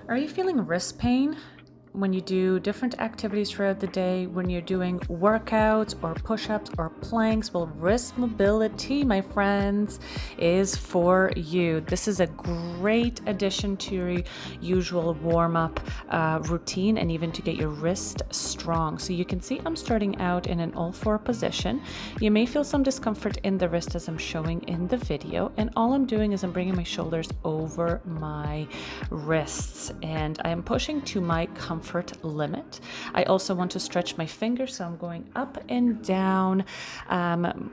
Are you feeling wrist pain when you do different activities throughout the day, when you're doing workouts or push-ups or planks? Well, wrist mobility, my friends, is for you. This is a great addition to your usual warm-up routine, and even to get your wrist strong. So you can see I'm starting out in an all-four position. You may feel some discomfort in the wrist as I'm showing in the video, and all I'm doing is I'm bringing my shoulders over my wrists, and I'm pushing to my comfort limit. I also want to stretch my fingers, so I'm going up and down,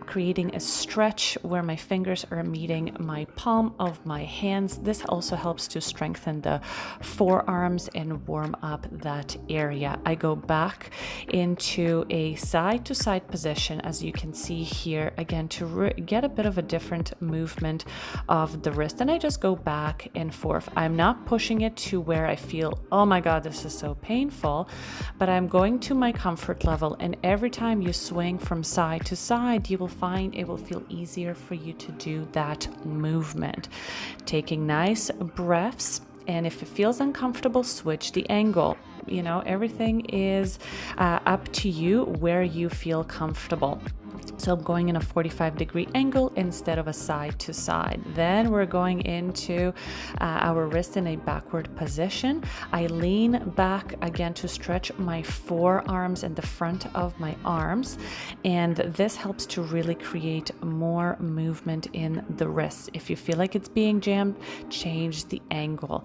creating a stretch where my fingers are meeting my palm of my hands. This also helps to strengthen the forearms and warm up that area. I go back into a side-to-side position, as you can see here, again to get a bit of a different movement of the wrist, and I just go back and forth. I'm not pushing it to where I feel, oh my god, this is so painful, but I'm going to my comfort level, and every time you swing from side to side, you will find it will feel easier for you to do that movement. Taking nice breaths, and if it feels uncomfortable, switch the angle. You know, everything is up to you where you feel comfortable. So I'm going in a 45-degree angle instead of a side to side. Then we're going into our wrist in a backward position. I lean back again to stretch my forearms and the front of my arms. And this helps to really create more movement in the wrist. If you feel like it's being jammed, change the angle.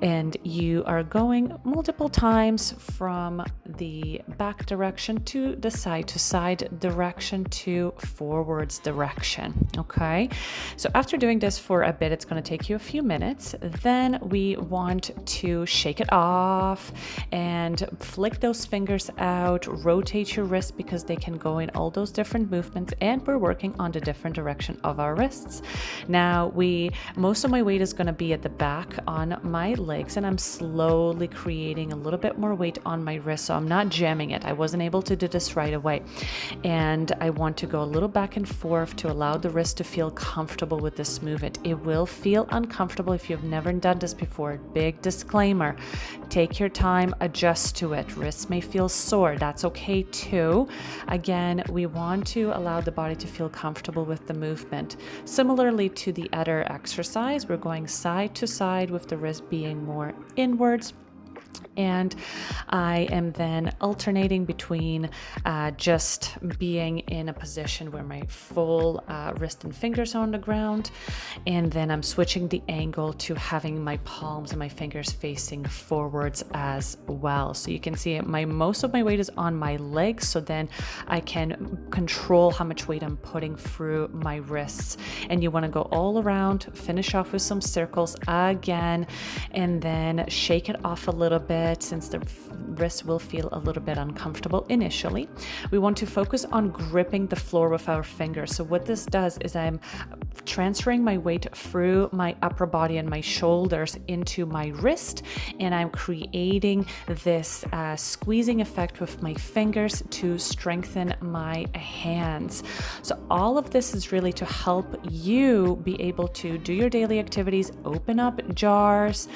And you are going multiple times from the back direction to the side to side direction to forwards direction. Okay, so after doing this for a bit, it's going to take you a few minutes. Then we want to shake it off and flick those fingers out, rotate your wrists because they can go in all those different movements, and we're working on the different direction of our wrists. Now most of my weight is going to be at the back on my legs, and I'm slowly creating a little bit more weight on my wrist, so I'm not jamming it. I wasn't able to do this right away, and I want to go a little back and forth to allow the wrist to feel comfortable with this movement. It will feel uncomfortable if you've never done this before. Big disclaimer, take your time, adjust to it. Wrists may feel sore, that's okay too. Again, we want to allow the body to feel comfortable with the movement. Similarly to the other exercise, we're going side to side with the wrist being more inwards. And I am then alternating between just being in a position where my full wrist and fingers are on the ground, and then I'm switching the angle to having my palms and my fingers facing forwards as well. So you can see most of my weight is on my legs, so then I can control how much weight I'm putting through my wrists. And you want to go all around, finish off with some circles again, and then shake it off a little bit, since the wrist will feel a little bit uncomfortable initially. We want to focus on gripping the floor with our fingers. So what this does is I'm transferring my weight through my upper body and my shoulders into my wrist, and I'm creating this squeezing effect with my fingers to strengthen my hands. So all of this is really to help you be able to do your daily activities, open up jars,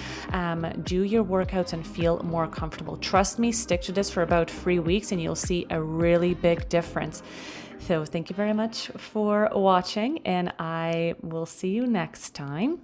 do your workouts, and feel more comfortable. Trust me, stick to this for about 3 weeks and you'll see a really big difference. So thank you very much for watching, and I will see you next time.